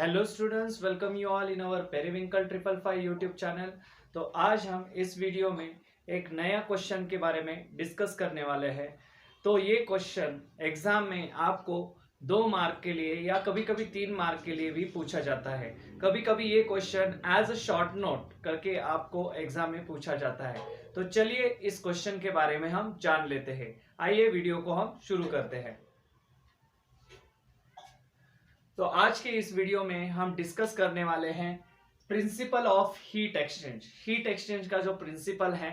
Hello students, welcome you all in our periwinkle 555 YouTube channel. तो आज हम इस वीडियो में एक नया क्वेश्चन के बारे में डिस्कस करने वाले हैं। तो ये क्वेश्चन एग्जाम में आपको 2 मार्क के लिए या कभी कभी 3 मार्क के लिए भी पूछा जाता है। कभी कभी ये question as a short note करके आपको एग्जाम में पूछा जाता है। तो चलिए इस क्वेश्चन के बारे में हम जान लेते हैं। आइए वीडियो को हम शुरू करते हैं। तो आज के इस वीडियो में हम डिस्कस करने वाले हैं principle of heat exchange. Heat exchange का जो प्रिंसिपल है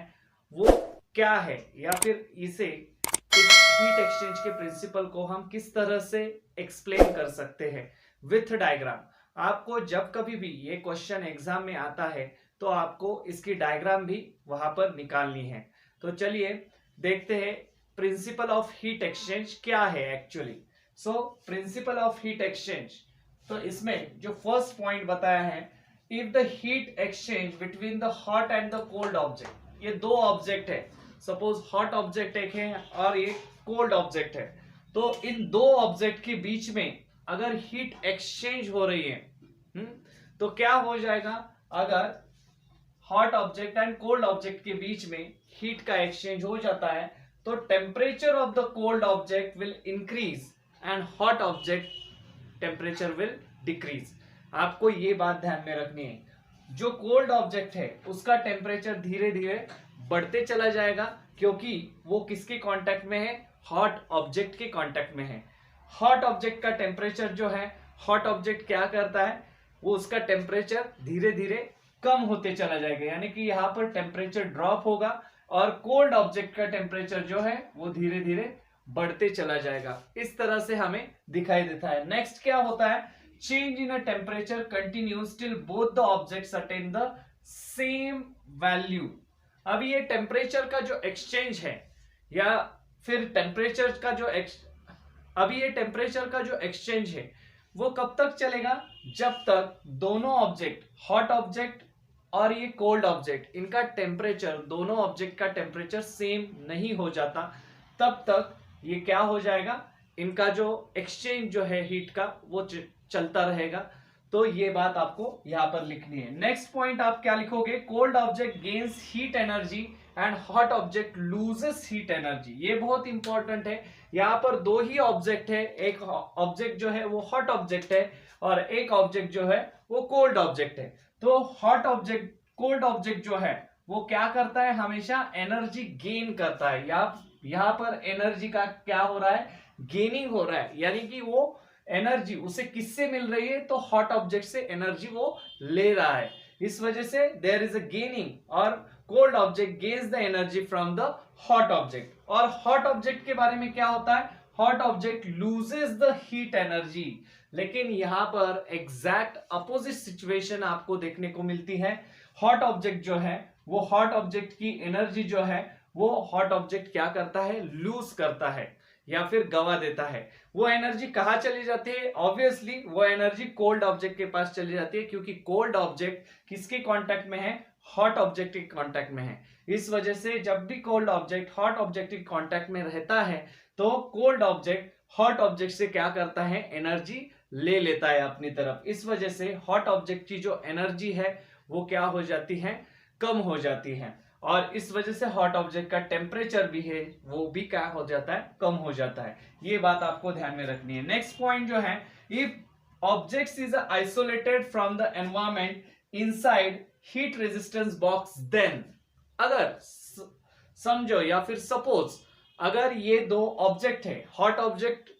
वो क्या है, या फिर इस हीट एक्सचेंज के प्रिंसिपल को हम किस तरह से एक्सप्लेन कर सकते हैं विथ डायग्राम। आपको जब कभी भी ये क्वेश्चन एग्जाम में आता है तो आपको इसकी डायग्राम भी वहां पर निकालनी है। तो चलिए देखते हैं प्रिंसिपल ऑफ हीट एक्सचेंज क्या है actually. So principle of heat exchange, तो इसमें जो फर्स्ट पॉइंट बताया है, if the heat exchange between the hot and the cold object, ये दो ऑब्जेक्ट है, सपोज हॉट ऑब्जेक्ट एक है और ये कोल्ड ऑब्जेक्ट है, तो इन दो ऑब्जेक्ट के बीच में अगर हीट एक्सचेंज हो रही है तो क्या हो जाएगा। अगर hot object and cold object के बीच में हीट का एक्सचेंज हो जाता है तो temperature of the cold object will increase and hot object temperature will decrease. आपको ये बात ध्यान में रखनी है, जो कोल्ड ऑब्जेक्ट है उसका टेम्परेचर धीरे धीरे बढ़ते चला जाएगा क्योंकि वो किसके कांटेक्ट में है, हॉट ऑब्जेक्ट के कांटेक्ट में है। हॉट ऑब्जेक्ट का टेम्परेचर जो है, हॉट ऑब्जेक्ट क्या करता है, वो उसका टेम्परेचर धीरे धीरे कम होते चला जाएगा, यानी कि यहाँ पर टेम्परेचर ड्रॉप होगा और कोल्ड ऑब्जेक्ट का टेम्परेचर जो है वो धीरे धीरे बढ़ते चला जाएगा। इस तरह से हमें दिखाई देता है। नेक्स्ट क्या होता है, change in a temperature continues till both the objects attain the same value. अभी ये टेम्परेचर का जो एक्सचेंज है या फिर टेम्परेचर का जो अभी ये टेम्परेचर का जो एक्सचेंज है वो कब तक चलेगा, जब तक दोनों ऑब्जेक्ट, हॉट ऑब्जेक्ट और ये कोल्ड ऑब्जेक्ट, इनका टेम्परेचर, दोनों ऑब्जेक्ट का टेम्परेचर सेम नहीं हो जाता, तब तक ये क्या हो जाएगा, इनका जो एक्सचेंज जो है हीट का वो चलता रहेगा। तो ये बात आपको यहां पर लिखनी है। नेक्स्ट पॉइंट आप क्या लिखोगे, cold object gains heat energy and hot object loses heat energy. ये बहुत इंपॉर्टेंट है। यहाँ पर दो ही ऑब्जेक्ट है, एक ऑब्जेक्ट जो है वो हॉट ऑब्जेक्ट है और एक ऑब्जेक्ट जो है वो कोल्ड ऑब्जेक्ट है। तो हॉट ऑब्जेक्ट, कोल्ड ऑब्जेक्ट जो है वो क्या करता है, हमेशा एनर्जी गेन करता है। यहाँ पर एनर्जी का क्या हो रहा है, गेनिंग हो रहा है, यानी कि वो एनर्जी उसे किससे मिल रही है, तो हॉट ऑब्जेक्ट से एनर्जी वो ले रहा है। इस वजह से देयर इज अ गेनिंग, और cold object gains the energy from the hot object. और हॉट ऑब्जेक्ट के बारे में क्या होता है, hot object loses the heat energy. लेकिन यहां पर एग्जैक्ट अपोजिट सिचुएशन आपको देखने को मिलती है। हॉट ऑब्जेक्ट जो है वो, हॉट ऑब्जेक्ट की एनर्जी जो है वो हॉट ऑब्जेक्ट क्या करता है, लूज करता है या फिर गवा देता है। वो एनर्जी कहां चली जाती है, ऑब्वियसली वो एनर्जी कोल्ड ऑब्जेक्ट के पास चली जाती है, क्योंकि कोल्ड ऑब्जेक्ट किसके कांटेक्ट में है, हॉट ऑब्जेक्ट के कांटेक्ट में है। इस वजह से जब भी कोल्ड ऑब्जेक्ट हॉट ऑब्जेक्ट के कांटेक्ट में रहता है तो कोल्ड ऑब्जेक्ट हॉट ऑब्जेक्ट से क्या करता है, एनर्जी ले लेता है अपनी तरफ। इस वजह से हॉट ऑब्जेक्ट की जो एनर्जी है वो क्या हो जाती है, कम हो जाती है, और इस वजह से हॉट ऑब्जेक्ट का टेम्परेचर भी है वो भी क्या हो जाता है, कम हो जाता है। ये बात आपको ध्यान में रखनी है। नेक्स्ट पॉइंट जो है, if objects is isolated from the environment inside heat resistance box, then, अगर समझो या फिर सपोज अगर ये दो ऑब्जेक्ट है, हॉट ऑब्जेक्ट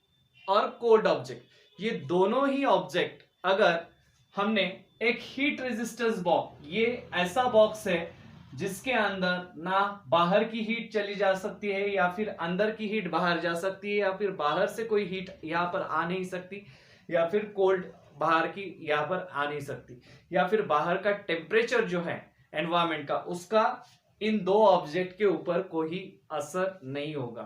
और कोल्ड ऑब्जेक्ट, ये दोनों ही ऑब्जेक्ट अगर हमने एक हीट रेजिस्टेंस बॉक्स, ये ऐसा बॉक्स है जिसके अंदर ना बाहर की हीट चली जा सकती है या फिर अंदर की हीट बाहर जा सकती है, या फिर बाहर से कोई हीट यहाँ पर आ नहीं सकती, या फिर कोल्ड बाहर की यहाँ पर आ नहीं सकती, या फिर बाहर का टेम्परेचर जो है एनवायरमेंट का, उसका इन दो ऑब्जेक्ट के ऊपर कोई असर नहीं होगा।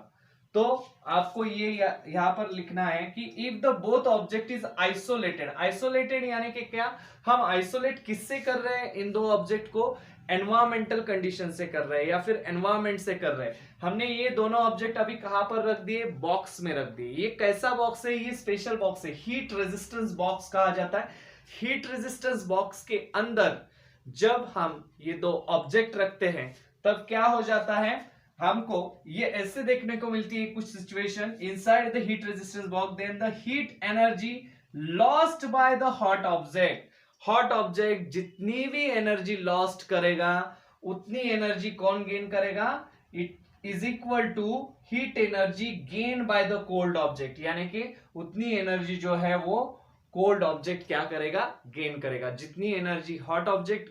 तो आपको ये यहाँ पर लिखना है कि if the both object is isolated, isolated यानी कि क्या, हम आइसोलेट किससे कर रहे हैं, इन दो ऑब्जेक्ट को एनवायरमेंटल कंडीशन से कर रहे हैं या फिर एनवायरमेंट से कर रहे हैं। हमने ये दोनों ऑब्जेक्ट अभी कहां पर रख दिए, बॉक्स में रख दिए। ये कैसा बॉक्स है, ये स्पेशल बॉक्स है, हीट रेजिस्टेंस बॉक्स कहा जाता है। हीट रेजिस्टेंस बॉक्स के अंदर जब हम ये दो ऑब्जेक्ट रखते हैं तब क्या हो जाता है, हमको ये ऐसे देखने को मिलती है कुछ situation inside the heat resistance box, then the heat energy lost by the hot object. Hot object जितनी भी एनर्जी लॉस्ट करेगा उतनी एनर्जी कौन गेन करेगा, it is equal to heat energy gain by the cold object, यानी कि उतनी energy जो है वो कोल्ड ऑब्जेक्ट क्या करेगा, गेन करेगा। जितनी एनर्जी हॉट ऑब्जेक्ट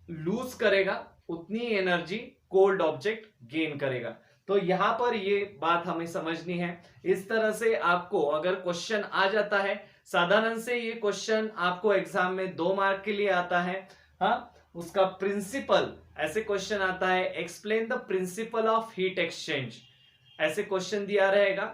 लूज करेगा उतनी एनर्जी कोल्ड ऑब्जेक्ट गेन करेगा। तो यहां पर ये बात हमें समझनी है। इस तरह से आपको अगर क्वेश्चन आ जाता है, साधारण से ये क्वेश्चन आपको एग्जाम में 2 मार्क के लिए आता है। हाँ, उसका प्रिंसिपल ऐसे क्वेश्चन आता है, explain the principle of heat exchange, ऐसे क्वेश्चन दिया रहेगा।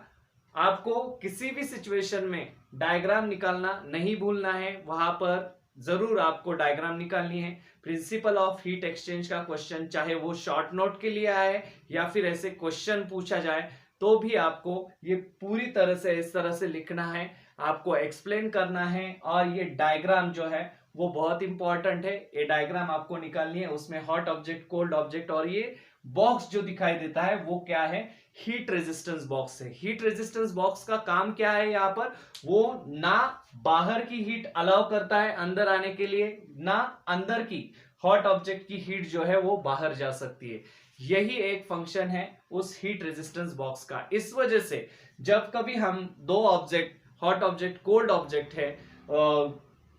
आपको किसी भी सिचुएशन में डायग्राम निकालना नहीं भूलना है, वहां पर जरूर आपको डायग्राम निकालनी है। प्रिंसिपल ऑफ हीट एक्सचेंज का क्वेश्चन चाहे वो शॉर्ट नोट के लिए आए या फिर ऐसे क्वेश्चन पूछा जाए तो भी आपको ये पूरी तरह से इस तरह से लिखना है, आपको एक्सप्लेन करना है। और ये डायग्राम जो है वो बहुत इंपॉर्टेंट है, ये डायग्राम आपको निकालनी है। उसमें हॉट ऑब्जेक्ट, कोल्ड ऑब्जेक्ट और ये बॉक्स जो दिखाई देता है वो क्या है, हीट रेजिस्टेंस बॉक्स है। हीट रेजिस्टेंस बॉक्स का काम क्या है, यहाँ पर वो ना बाहर की हीट अलाउ करता है अंदर आने के लिए, ना अंदर की हॉट ऑब्जेक्ट की हीट जो है वो बाहर जा सकती है। यही एक फंक्शन है उस हीट रेजिस्टेंस बॉक्स का। इस वजह से जब कभी हम दो object, hot object, cold object है,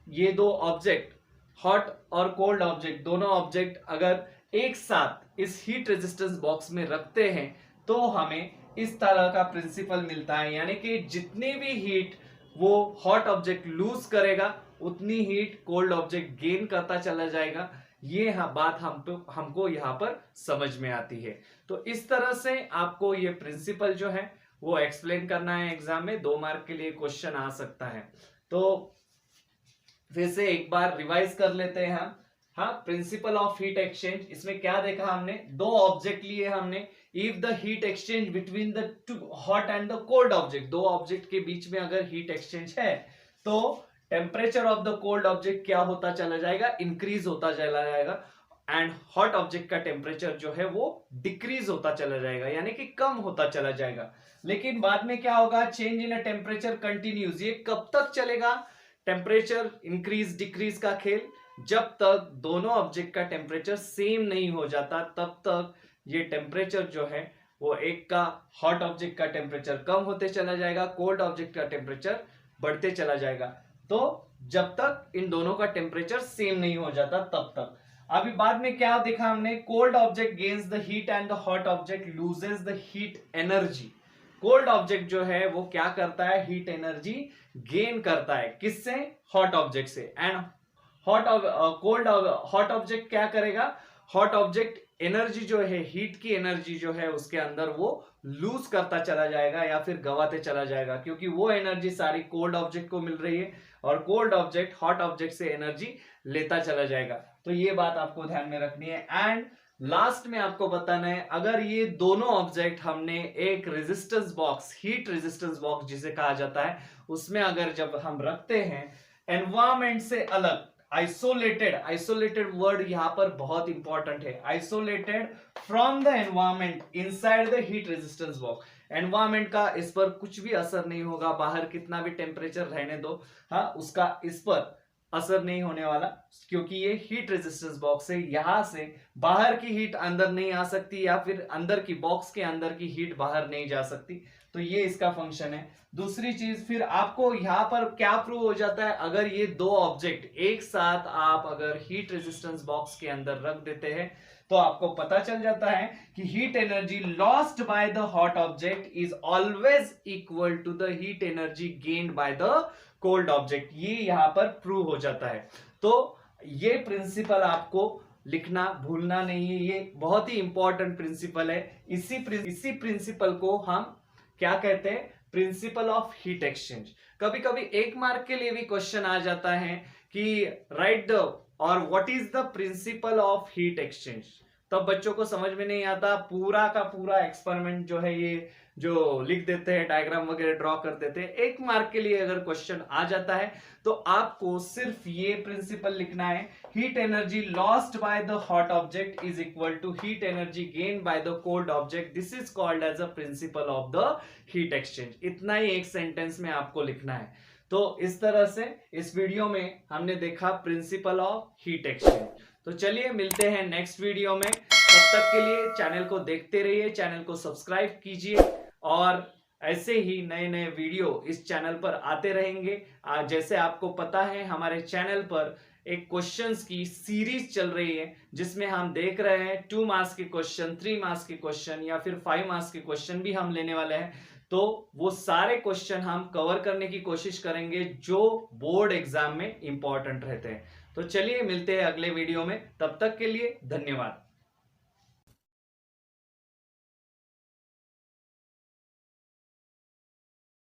ये दो ऑब्जेक्ट हॉट और कोल्ड ऑब्जेक्ट, दोनों ऑब्जेक्ट अगर एक साथ इस हीट रेजिस्टेंस बॉक्स में रखते हैं तो हमें इस तरह का प्रिंसिपल मिलता है, यानी कि जितनी भी हीट वो हॉट ऑब्जेक्ट लूज करेगा उतनी हीट कोल्ड ऑब्जेक्ट गेन करता चला जाएगा। ये बात हमको यहाँ पर समझ में आती है। तो इस तरह से आपको ये प्रिंसिपल जो है वो एक्सप्लेन करना है। एग्जाम में 2 मार्क के लिए क्वेश्चन आ सकता है। तो फिर से एक बार रिवाइज कर लेते हैं हम। हाँ, प्रिंसिपल ऑफ हीट एक्सचेंज, इसमें क्या देखा हमने, 2 ऑब्जेक्ट लिए हमने। If the heat exchange between the two hot and the cold object, 2 object के बीच में अगर हीट एक्सचेंज है तो temperature of the cold object क्या होता चला जाएगा, इंक्रीज होता चला जाएगा, एंड हॉट ऑब्जेक्ट का टेम्परेचर जो है वो डिक्रीज होता चला जाएगा, यानी कि कम होता चला जाएगा। लेकिन बाद में क्या होगा, change in a temperature continues. ये कब तक चलेगा, टेम्परेचर इंक्रीज डिक्रीज का खेल, जब तक दोनों ऑब्जेक्ट का टेम्परेचर सेम नहीं हो जाता तब तक ये टेम्परेचर जो है वो एक का हॉट ऑब्जेक्ट का टेम्परेचर कम होते चला जाएगा, कोल्ड ऑब्जेक्ट का टेम्परेचर बढ़ते चला जाएगा। तो जब तक इन दोनों का टेम्परेचर सेम नहीं हो जाता तब तक। अभी बाद में क्या देखा हमने, cold object gains the heat and the hot object loses the heat energy. Cold object जो है वो क्या करता है, हीट एनर्जी गेन करता है, किससे, हॉट ऑब्जेक्ट से। एंड हॉट ऑब्जेक्ट क्या करेगा, हॉट ऑब्जेक्ट एनर्जी जो है, हीट की एनर्जी जो है उसके अंदर वो लूज करता चला जाएगा या फिर गवाते चला जाएगा, क्योंकि वो एनर्जी सारी कोल्ड ऑब्जेक्ट को मिल रही है और कोल्ड ऑब्जेक्ट हॉट ऑब्जेक्ट से एनर्जी लेता चला जाएगा। तो ये बात आपको ध्यान में रखनी है। एंड लास्ट में आपको बताना है, अगर ये दोनों ऑब्जेक्ट हमने एक resistance box, heat resistance box जिसे कहा जाता है, उसमें अगर जब हम रखते हैं एनवायरमेंट से अलग, आइसोलेटेड वर्ड यहां पर बहुत इंपॉर्टेंट है, isolated from the environment inside the heat resistance box. Environment का इस पर कुछ भी असर नहीं होगा, बाहर कितना भी टेम्परेचर रहने दो, हाँ, उसका इस पर असर नहीं होने वाला, क्योंकि ये हीट रेजिस्टेंस बॉक्स है। यहां से बाहर की हीट अंदर नहीं आ सकती या फिर अंदर की बॉक्स के अंदर की हीट बाहर नहीं जा सकती। तो ये इसका फंक्शन है। दूसरी चीज, फिर आपको यहां पर क्या प्रूव हो जाता है, अगर ये दो ऑब्जेक्ट एक साथ आप अगर हीट रेजिस्टेंस बॉक्स के अंदर रख देते हैं तो आपको पता चल जाता है कि heat energy lost by the hot object is always equal to the heat energy gained by the cold object. ये यहां पर प्रूव हो जाता है। तो ये प्रिंसिपल आपको लिखना भूलना नहीं है, ये बहुत ही इंपॉर्टेंट प्रिंसिपल है। इसी प्रिंसिपल को हम क्या कहते हैं, प्रिंसिपल ऑफ हीट एक्सचेंज। कभी कभी 1 मार्क के लिए भी क्वेश्चन आ जाता है कि राइट द और what is the principle of heat exchange. तब बच्चों को समझ में नहीं आता, पूरा का पूरा एक्सपेरिमेंट जो है ये जो लिख देते हैं, डायग्राम वगैरह ड्रॉ कर देते हैं। 1 मार्क के लिए अगर क्वेश्चन आ जाता है तो आपको सिर्फ ये प्रिंसिपल लिखना है, heat energy lost by the hot object is equal to heat energy gain by the cold object, this is called as a principle of the heat exchange. इतना ही एक सेंटेंस में आपको लिखना है। तो इस तरह से इस वीडियो में हमने देखा प्रिंसिपल ऑफ हीट एक्सचेंज। तो चलिए मिलते हैं नेक्स्ट वीडियो में, तब तक के लिए चैनल को देखते रहिए, चैनल को सब्सक्राइब कीजिए और ऐसे ही नए नए वीडियो इस चैनल पर आते रहेंगे। जैसे आपको पता है हमारे चैनल पर एक क्वेश्चंस की सीरीज चल रही है जिसमें हम देख रहे हैं 2 मार्क्स के क्वेश्चन, 3 मार्क्स के क्वेश्चन या फिर 5 मार्क्स के क्वेश्चन भी हम लेने वाले हैं। तो वो सारे क्वेश्चन हम कवर करने की कोशिश करेंगे जो बोर्ड एग्जाम में इंपॉर्टेंट रहते हैं। तो चलिए मिलते हैं अगले वीडियो में, तब तक के लिए धन्यवाद।